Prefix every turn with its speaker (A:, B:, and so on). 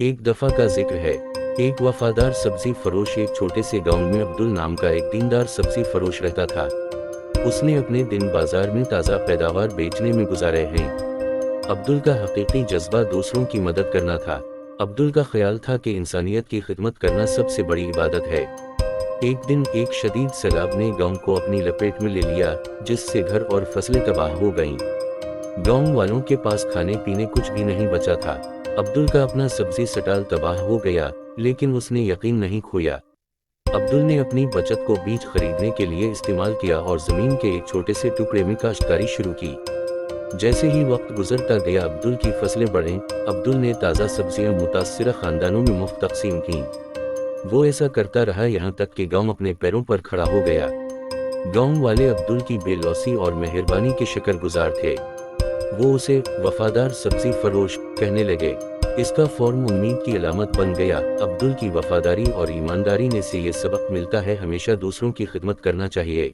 A: एक दफा का जिक्र है। एक वफादार सब्जी फरोश एक छोटे से गांव में अब्दुल नाम का एक दीनदार सब्जी फरोश रहता था। उसने अपने दिन बाजार में ताज़ा पैदावार बेचने में गुजारे हैं। अब्दुल का हकीकी जज्बा दूसरों की मदद करना था। अब्दुल का ख्याल था कि इंसानियत की खिदमत करना सबसे बड़ी इबादत है। एक दिन एक शदीद सैलाब ने गांव को अपनी लपेट में ले लिया, जिससे घर और फसलें तबाह हो गईं। गांव वालों के पास खाने पीने कुछ भी नहीं बचा था। अब्दुल का अपना सब्जी सटाल तबाह हो गया, लेकिन उसने यकीन नहीं खोया। अब्दुल ने अपनी बचत को बीज खरीदने के लिए इस्तेमाल किया और जमीन के एक छोटे से टुकड़े में काश्तकारी शुरू की। जैसे ही वक्त गुजरता गया, अब्दुल की फसलें बढ़ीं। अब्दुल ने ताज़ा सब्जियां मुतासिरा खानदानों में मुफ्त तकसीम कीं। वो ऐसा करता रहा यहाँ तक कि गांव अपने पैरों पर खड़ा हो गया। गांव वाले अब्दुल की बेलौसी और मेहरबानी के शुक्रगुजार थे। वो उसे वफादार सब्जी फरोश कहने लगे। इसका फौरन उम्मीद की अलामत बन गया। अब्दुल की वफादारी और ईमानदारी ने से ये सबक मिलता है, हमेशा दूसरों की खिदमत करना चाहिए।